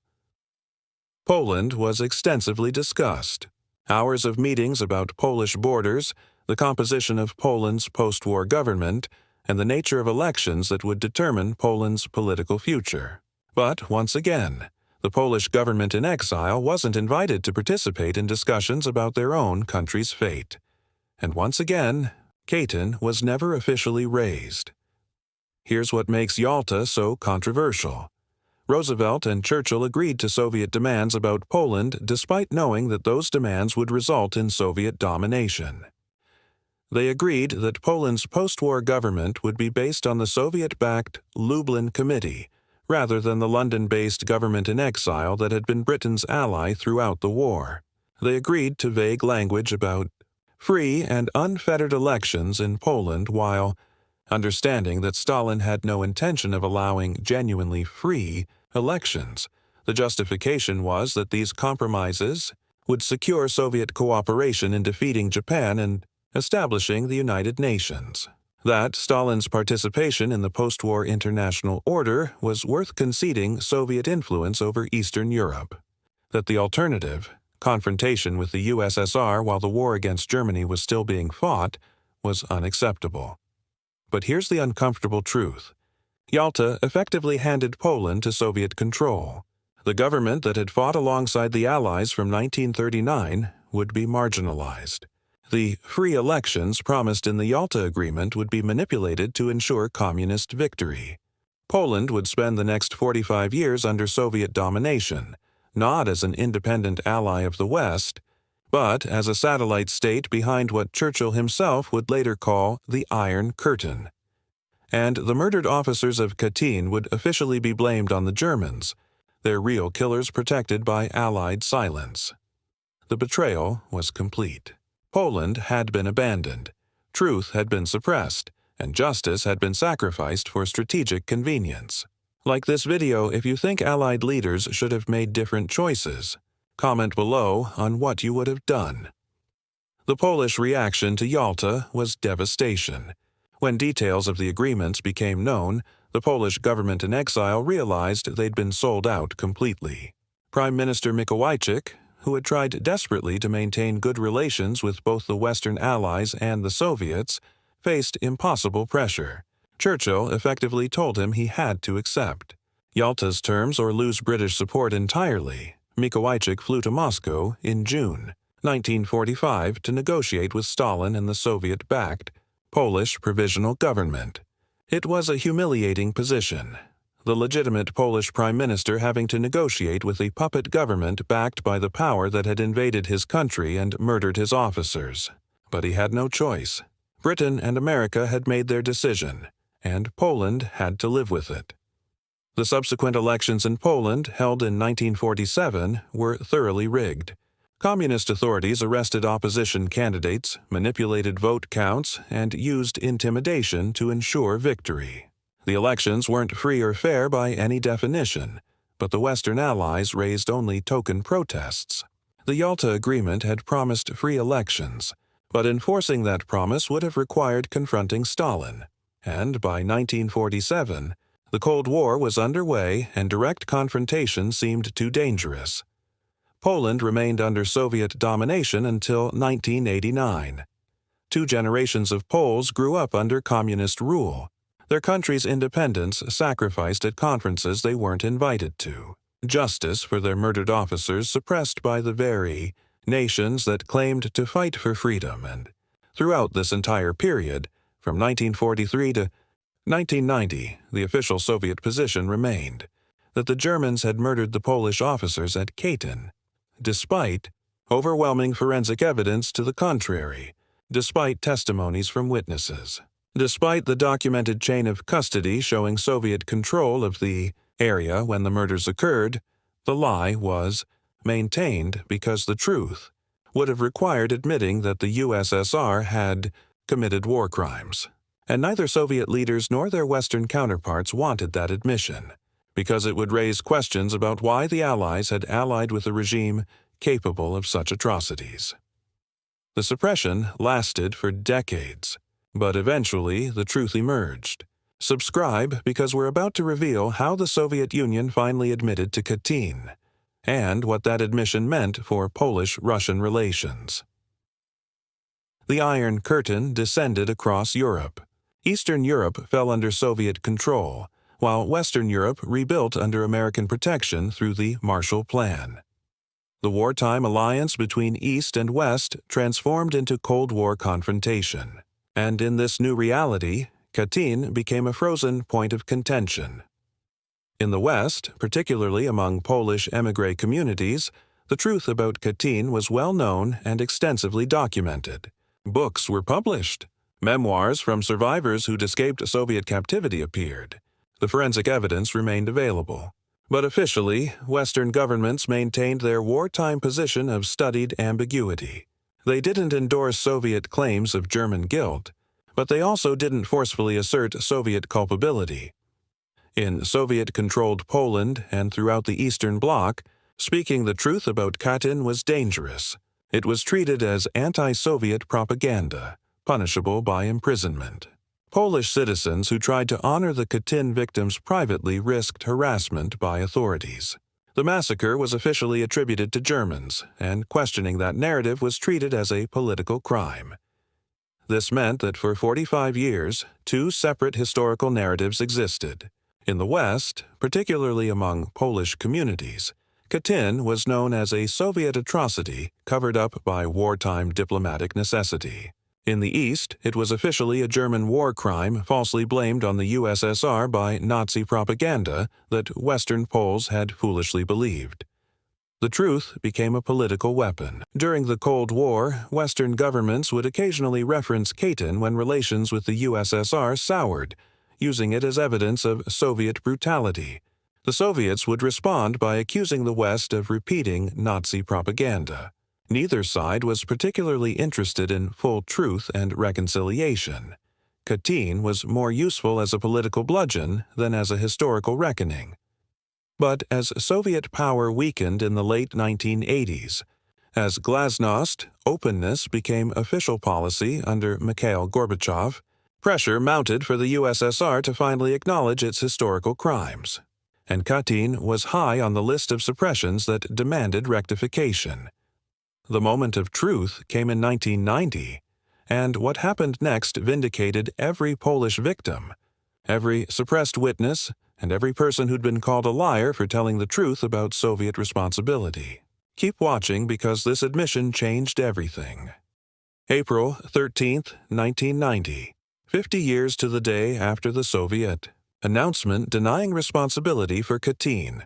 Poland was extensively discussed. Hours of meetings about Polish borders, the composition of Poland's post-war government, and the nature of elections that would determine Poland's political future. But once again, the Polish government in exile wasn't invited to participate in discussions about their own country's fate. And once again, Katyn was never officially raised. Here's what makes Yalta so controversial. Roosevelt and Churchill agreed to Soviet demands about Poland despite knowing that those demands would result in Soviet domination. They agreed that Poland's post-war government would be based on the Soviet-backed Lublin Committee, rather than the London-based government in exile that had been Britain's ally throughout the war. They agreed to vague language about free and unfettered elections in Poland while understanding that Stalin had no intention of allowing genuinely free elections. The justification was that these compromises would secure Soviet cooperation in defeating Japan and establishing the United Nations. That Stalin's participation in the post-war international order was worth conceding Soviet influence over Eastern Europe. That the alternative, confrontation with the USSR while the war against Germany was still being fought, was unacceptable. But here's the uncomfortable truth. Yalta effectively handed Poland to Soviet control. The government that had fought alongside the Allies from 1939 would be marginalized. The free elections promised in the Yalta Agreement would be manipulated to ensure communist victory. Poland would spend the next 45 years under Soviet domination, not as an independent ally of the West, but as a satellite state behind what Churchill himself would later call the Iron Curtain. And the murdered officers of Katyn would officially be blamed on the Germans, their real killers protected by Allied silence. The betrayal was complete. Poland had been abandoned, truth had been suppressed, and justice had been sacrificed for strategic convenience. Like this video if you think Allied leaders should have made different choices. Comment below on what you would have done. The Polish reaction to Yalta was devastation. When details of the agreements became known, the Polish government in exile realized they'd been sold out completely. Prime Minister Mikołajczyk, who had tried desperately to maintain good relations with both the Western Allies and the Soviets, faced impossible pressure. Churchill effectively told him he had to accept Yalta's terms or lose British support entirely. Mikołajczyk flew to Moscow in June 1945 to negotiate with Stalin and the Soviet-backed Polish Provisional Government. It was a humiliating position, the legitimate Polish prime minister having to negotiate with a puppet government backed by the power that had invaded his country and murdered his officers. But he had no choice. Britain and America had made their decision, and Poland had to live with it. The subsequent elections in Poland, held in 1947, were thoroughly rigged. Communist authorities arrested opposition candidates, manipulated vote counts, and used intimidation to ensure victory. The elections weren't free or fair by any definition, but the Western Allies raised only token protests. The Yalta Agreement had promised free elections, but enforcing that promise would have required confronting Stalin, and by 1947, the Cold War was underway and direct confrontation seemed too dangerous. Poland remained under Soviet domination until 1989. 2 generations of Poles grew up under communist rule. Their country's independence sacrificed at conferences they weren't invited to. Justice for their murdered officers suppressed by the very nations that claimed to fight for freedom, and throughout this entire period, from 1943 to 1990, the official Soviet position remained that the Germans had murdered the Polish officers at Katyn, despite overwhelming forensic evidence to the contrary, despite testimonies from witnesses, despite the documented chain of custody showing Soviet control of the area when the murders occurred. The lie was maintained because the truth would have required admitting that the USSR had committed war crimes. And neither Soviet leaders nor their Western counterparts wanted that admission, because it would raise questions about why the Allies had allied with a regime capable of such atrocities. The suppression lasted for decades, but eventually the truth emerged. Subscribe, because we're about to reveal how the Soviet Union finally admitted to Katyn, and what that admission meant for Polish-Russian relations. The Iron Curtain descended across Europe. Eastern Europe fell under Soviet control, while Western Europe rebuilt under American protection through the Marshall Plan. The wartime alliance between East and West transformed into Cold War confrontation, and in this new reality, Katyn became a frozen point of contention. In the West, particularly among Polish émigré communities, the truth about Katyn was well known and extensively documented. Books were published. Memoirs from survivors who'd escaped Soviet captivity appeared. The forensic evidence remained available. But officially, Western governments maintained their wartime position of studied ambiguity. They didn't endorse Soviet claims of German guilt, but they also didn't forcefully assert Soviet culpability. In Soviet-controlled Poland and throughout the Eastern Bloc, speaking the truth about Katyn was dangerous. It was treated as anti-Soviet propaganda, punishable by imprisonment. Polish citizens who tried to honor the Katyn victims privately risked harassment by authorities. The massacre was officially attributed to Germans, and questioning that narrative was treated as a political crime. This meant that for 45 years, 2 separate historical narratives existed. In the West, particularly among Polish communities, Katyn was known as a Soviet atrocity covered up by wartime diplomatic necessity. In the East, it was officially a German war crime falsely blamed on the USSR by Nazi propaganda that Western Poles had foolishly believed. The truth became a political weapon. During the Cold War, Western governments would occasionally reference Katyn when relations with the USSR soured, using it as evidence of Soviet brutality. The Soviets would respond by accusing the West of repeating Nazi propaganda. Neither side was particularly interested in full truth and reconciliation. Katyn was more useful as a political bludgeon than as a historical reckoning. But as Soviet power weakened in the late 1980s, as glasnost, openness, became official policy under Mikhail Gorbachev, pressure mounted for the USSR to finally acknowledge its historical crimes. And Katyn was high on the list of suppressions that demanded rectification. The moment of truth came in 1990, and what happened next vindicated every Polish victim, every suppressed witness, and every person who'd been called a liar for telling the truth about Soviet responsibility. Keep watching, because this admission changed everything. April 13, 1990. 50 years to the day after the Soviet announcement denying responsibility for Katyn.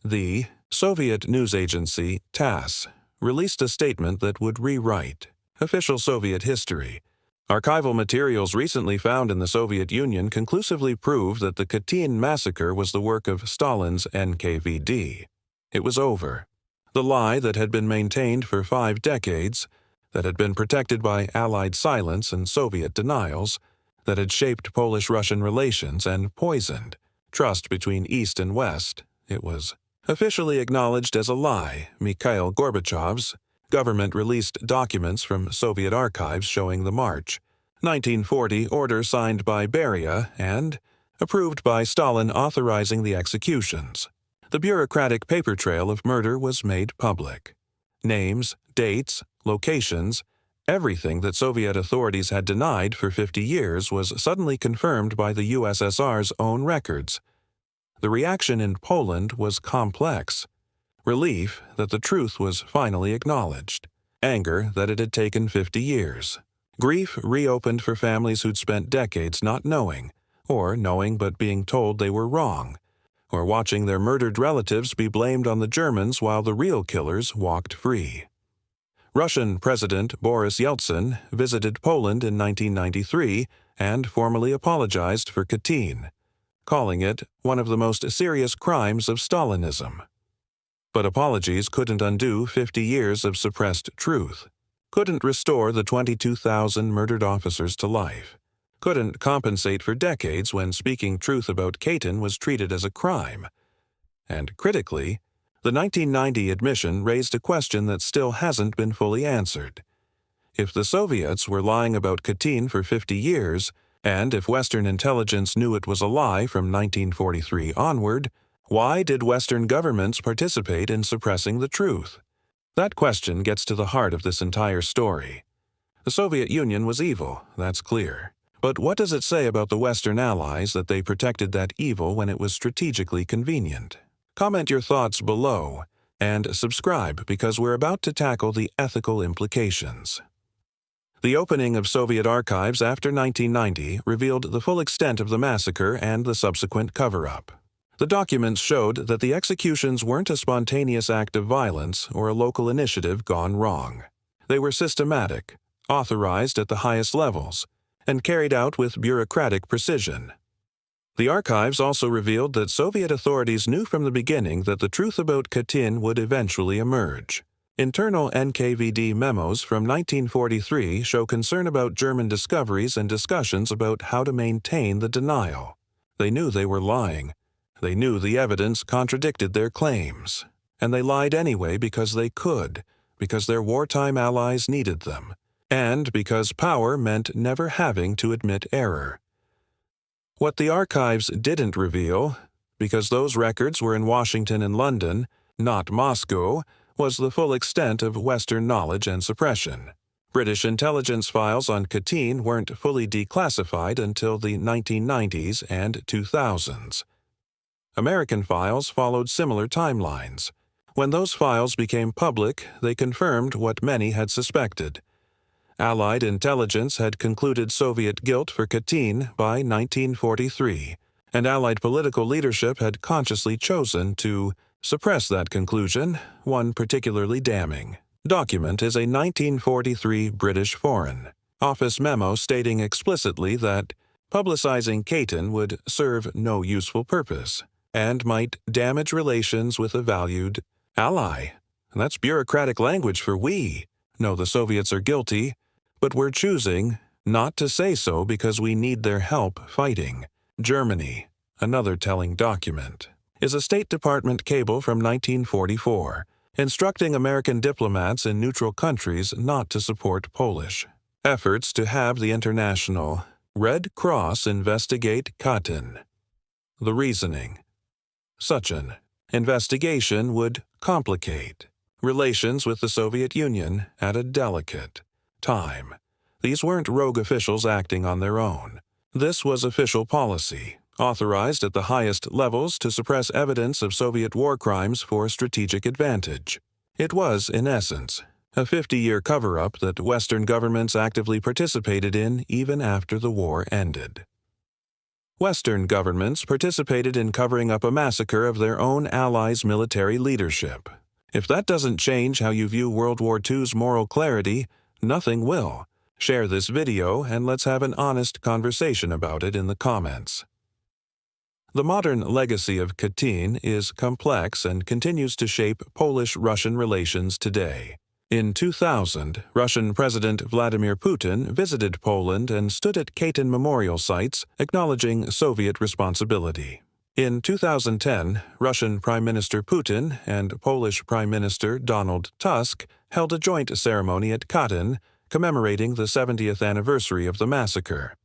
The Soviet news agency TASS released a statement that would rewrite official Soviet history. Archival materials recently found in the Soviet Union conclusively prove that the Katyn Massacre was the work of Stalin's NKVD. It was over. The lie that had been maintained for 5 decades, that had been protected by Allied silence and Soviet denials, that had shaped Polish-Russian relations and poisoned trust between East and West. It was officially acknowledged as a lie. Mikhail Gorbachev's government released documents from Soviet archives showing the March 1940 order signed by Beria and approved by Stalin authorizing the executions. The bureaucratic paper trail of murder was made public. Names, dates, locations, everything that Soviet authorities had denied for 50 years was suddenly confirmed by the USSR's own records. The reaction in Poland was complex. Relief that the truth was finally acknowledged. Anger that it had taken 50 years. Grief reopened for families who'd spent decades not knowing, or knowing but being told they were wrong, or watching their murdered relatives be blamed on the Germans while the real killers walked free. Russian President Boris Yeltsin visited Poland in 1993 and formally apologized for Katyn, calling it one of the most serious crimes of Stalinism. But apologies couldn't undo 50 years of suppressed truth, couldn't restore the 22,000 murdered officers to life, couldn't compensate for decades when speaking truth about Katyn was treated as a crime. And critically, the 1990 admission raised a question that still hasn't been fully answered. If the Soviets were lying about Katyn for 50 years, and if Western intelligence knew it was a lie from 1943 onward, why did Western governments participate in suppressing the truth? That question gets to the heart of this entire story. The Soviet Union was evil, that's clear. But what does it say about the Western allies that they protected that evil when it was strategically convenient? Comment your thoughts below, and subscribe because we're about to tackle the ethical implications. The opening of Soviet archives after 1990 revealed the full extent of the massacre and the subsequent cover-up. The documents showed that the executions weren't a spontaneous act of violence or a local initiative gone wrong. They were systematic, authorized at the highest levels, and carried out with bureaucratic precision. The archives also revealed that Soviet authorities knew from the beginning that the truth about Katyn would eventually emerge. Internal NKVD memos from 1943 show concern about German discoveries and discussions about how to maintain the denial. They knew they were lying. They knew the evidence contradicted their claims. And they lied anyway because they could, because their wartime allies needed them, and because power meant never having to admit error. What the archives didn't reveal, because those records were in Washington and London, not Moscow, was the full extent of Western knowledge and suppression. British intelligence files on Katyn weren't fully declassified until the 1990s and 2000s. American files followed similar timelines. When those files became public, they confirmed what many had suspected. Allied intelligence had concluded Soviet guilt for Katyn by 1943, and Allied political leadership had consciously chosen to suppress that conclusion. One particularly damning document is a 1943 British Foreign Office memo stating explicitly that publicizing Katyn would serve no useful purpose and might damage relations with a valued ally. And that's bureaucratic language for we know the Soviets are guilty, but we're choosing not to say so because we need their help fighting. Germany, another telling document, is a State Department cable from 1944, instructing American diplomats in neutral countries not to support Polish efforts to have the International Red Cross investigate Katyn. The reasoning: such an investigation would complicate relations with the Soviet Union at a delicate time. These weren't rogue officials acting on their own. This was official policy, authorized at the highest levels to suppress evidence of Soviet war crimes for strategic advantage. It was, in essence, a 50-year cover-up that Western governments actively participated in even after the war ended. Western governments participated in covering up a massacre of their own allies' military leadership. If that doesn't change how you view World War II's moral clarity, nothing will. Share this video and let's have an honest conversation about it in the comments. The modern legacy of Katyn is complex and continues to shape Polish-Russian relations today. In 2000, Russian President Vladimir Putin visited Poland and stood at Katyn memorial sites, acknowledging Soviet responsibility. In 2010, Russian Prime Minister Putin and Polish Prime Minister Donald Tusk held a joint ceremony at Katyn, commemorating the 70th anniversary of the massacre.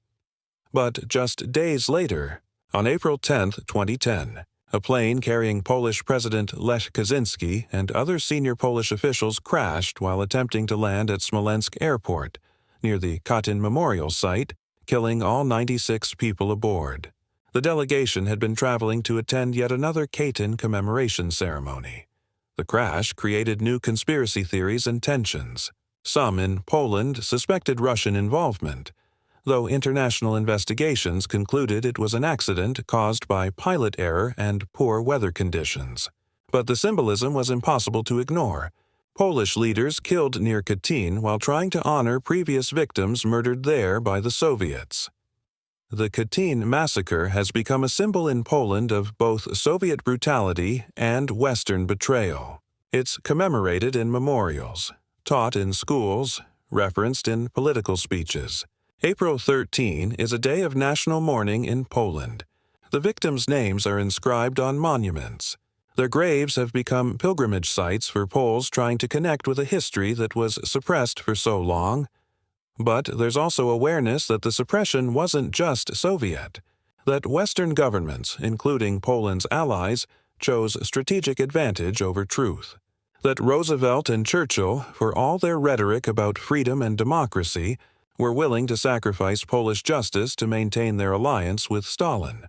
But just days later, on April 10, 2010, a plane carrying Polish President Lech Kaczynski and other senior Polish officials crashed while attempting to land at Smolensk Airport, near the Katyn Memorial Site, killing all 96 people aboard. The delegation had been traveling to attend yet another Katyn commemoration ceremony. The crash created new conspiracy theories and tensions. Some in Poland suspected Russian involvement, though international investigations concluded it was an accident caused by pilot error and poor weather conditions. But the symbolism was impossible to ignore. Polish leaders killed near Katyn while trying to honor previous victims murdered there by the Soviets. The Katyn Massacre has become a symbol in Poland of both Soviet brutality and Western betrayal. It's commemorated in memorials, taught in schools, referenced in political speeches. April 13 is a day of national mourning in Poland. The victims' names are inscribed on monuments. Their graves have become pilgrimage sites for Poles trying to connect with a history that was suppressed for so long. But there's also awareness that the suppression wasn't just Soviet, that Western governments, including Poland's allies, chose strategic advantage over truth, that Roosevelt and Churchill, for all their rhetoric about freedom and democracy, were willing to sacrifice Polish justice to maintain their alliance with Stalin.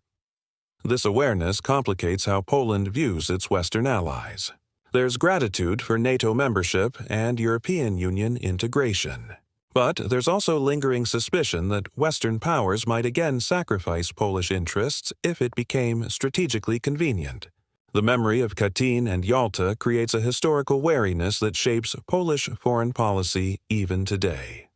This awareness complicates how Poland views its Western allies. There's gratitude for NATO membership and European Union integration. But there's also lingering suspicion that Western powers might again sacrifice Polish interests if it became strategically convenient. The memory of Katyn and Yalta creates a historical wariness that shapes Polish foreign policy even today.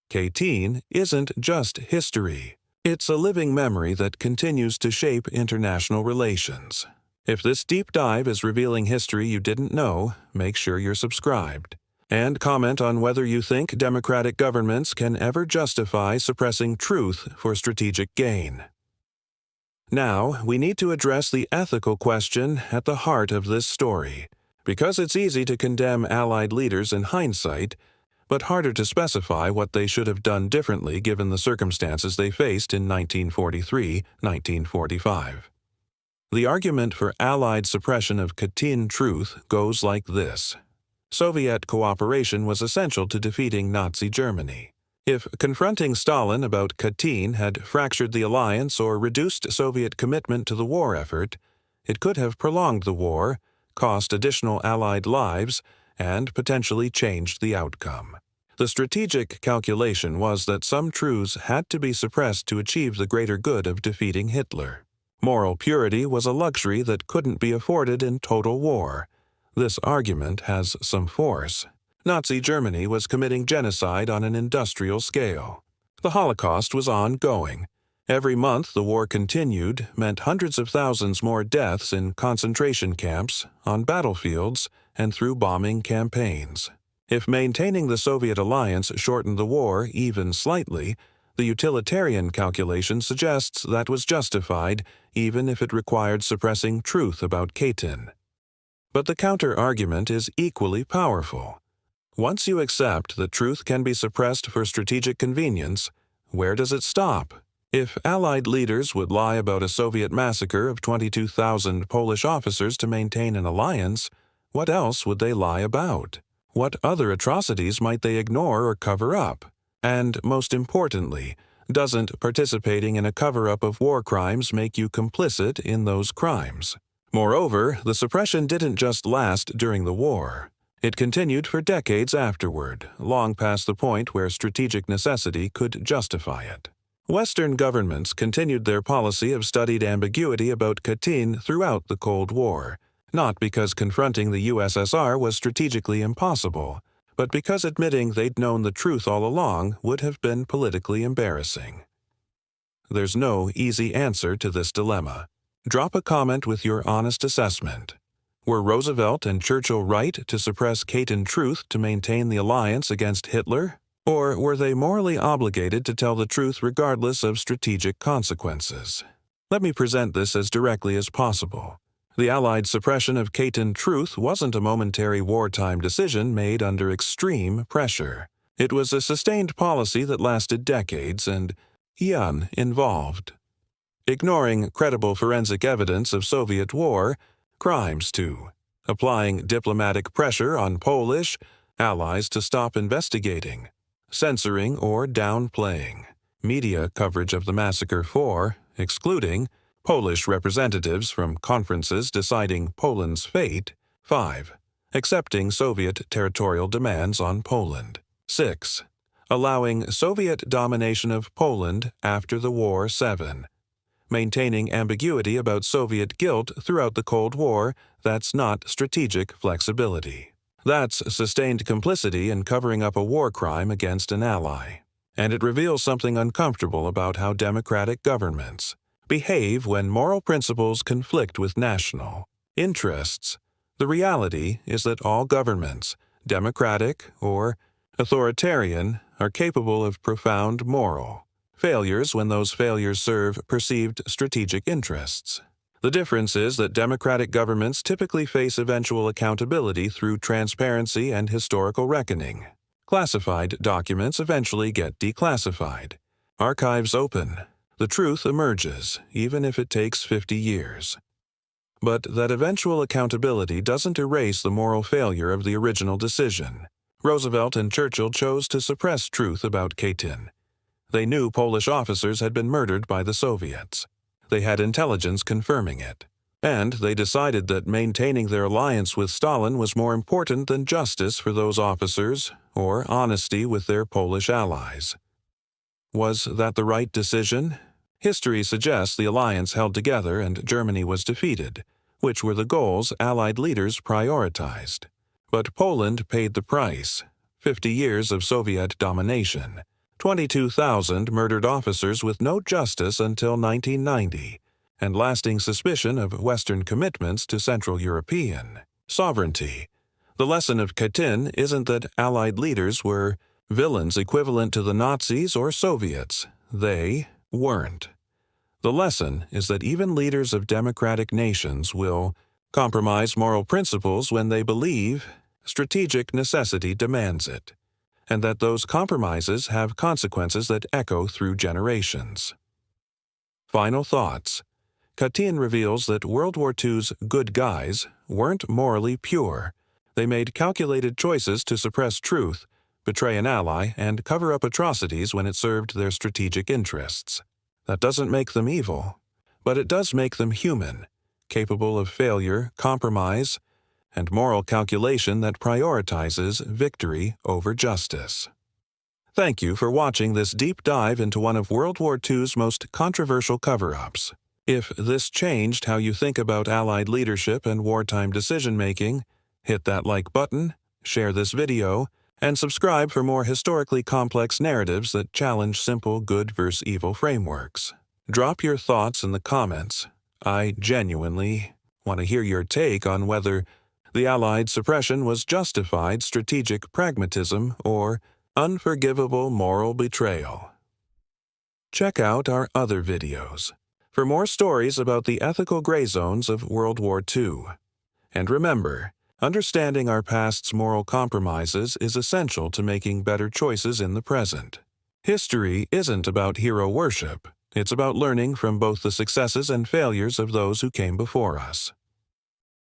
Katyn isn't just history. It's a living memory that continues to shape international relations. If this deep dive is revealing history you didn't know, make sure you're subscribed. And comment on whether you think democratic governments can ever justify suppressing truth for strategic gain. Now, we need to address the ethical question at the heart of this story, because it's easy to condemn Allied leaders in hindsight, but harder to specify what they should have done differently given the circumstances they faced in 1943-1945. The argument for Allied suppression of Katyn truth goes like this. Soviet cooperation was essential to defeating Nazi Germany. If confronting Stalin about Katyn had fractured the alliance or reduced Soviet commitment to the war effort, it could have prolonged the war, cost additional Allied lives, and potentially changed the outcome. The strategic calculation was that some truths had to be suppressed to achieve the greater good of defeating Hitler. Moral purity was a luxury that couldn't be afforded in total war. This argument has some force. Nazi Germany was committing genocide on an industrial scale. The Holocaust was ongoing. Every month the war continued meant hundreds of thousands more deaths in concentration camps, on battlefields, and through bombing campaigns. If maintaining the Soviet alliance shortened the war even slightly, the utilitarian calculation suggests that was justified even if it required suppressing truth about Katyn. But the counter-argument is equally powerful. Once you accept that truth can be suppressed for strategic convenience, where does it stop? If Allied leaders would lie about a Soviet massacre of 22,000 Polish officers to maintain an alliance, what else would they lie about? What other atrocities might they ignore or cover up? And, most importantly, doesn't participating in a cover-up of war crimes make you complicit in those crimes? Moreover, the suppression didn't just last during the war. It continued for decades afterward, long past the point where strategic necessity could justify it. Western governments continued their policy of studied ambiguity about Katyn throughout the Cold War, not because confronting the USSR was strategically impossible, but because admitting they'd known the truth all along would have been politically embarrassing. There's no easy answer to this dilemma. Drop a comment with your honest assessment. Were Roosevelt and Churchill right to suppress Katyn truth to maintain the alliance against Hitler? Or were they morally obligated to tell the truth regardless of strategic consequences? Let me present this as directly as possible. The Allied suppression of Katyn truth wasn't a momentary wartime decision made under extreme pressure. It was a sustained policy that lasted decades and involved. Ignoring credible forensic evidence of Soviet war, crimes too. Applying diplomatic pressure on Polish allies to stop investigating. Censoring or downplaying media coverage of the massacre. 4. Excluding Polish representatives from conferences deciding Poland's fate. 5. Accepting Soviet territorial demands on Poland. 6. Allowing Soviet domination of Poland after the war. 7. Maintaining ambiguity about Soviet guilt throughout the Cold War. That's not strategic flexibility. That's sustained complicity in covering up a war crime against an ally. And it reveals something uncomfortable about how democratic governments behave when moral principles conflict with national interests. The reality is that all governments, democratic or authoritarian, are capable of profound moral failures when those failures serve perceived strategic interests. The difference is that democratic governments typically face eventual accountability through transparency and historical reckoning. Classified documents eventually get declassified. Archives open. The truth emerges, even if it takes 50 years. But that eventual accountability doesn't erase the moral failure of the original decision. Roosevelt and Churchill chose to suppress truth about Katyn. They knew Polish officers had been murdered by the Soviets. They had intelligence confirming it. And they decided that maintaining their alliance with Stalin was more important than justice for those officers or honesty with their Polish allies. Was that the right decision? History suggests the alliance held together and Germany was defeated, which were the goals Allied leaders prioritized. But Poland paid the price: 50 years of Soviet domination, 22,000 murdered officers with no justice until 1990, and lasting suspicion of Western commitments to Central European sovereignty. The lesson of Katyn isn't that Allied leaders were villains equivalent to the Nazis or Soviets. They weren't. The lesson is that even leaders of democratic nations will compromise moral principles when they believe strategic necessity demands it, and that those compromises have consequences that echo through generations. Final thoughts. Katyn reveals that World War II's good guys weren't morally pure. They made calculated choices to suppress truth, betray an ally, and cover up atrocities when it served their strategic interests. That doesn't make them evil, but it does make them human, capable of failure, compromise, and moral calculation that prioritizes victory over justice. Thank you for watching this deep dive into one of World War II's most controversial cover-ups. If this changed how you think about Allied leadership and wartime decision-making, hit that like button, share this video, and subscribe for more historically complex narratives that challenge simple good versus evil frameworks. Drop your thoughts in the comments. I genuinely want to hear your take on whether the Allied suppression was justified strategic pragmatism or unforgivable moral betrayal. Check out our other videos for more stories about the ethical gray zones of World War II. And remember, understanding our past's moral compromises is essential to making better choices in the present. History isn't about hero worship. It's about learning from both the successes and failures of those who came before us.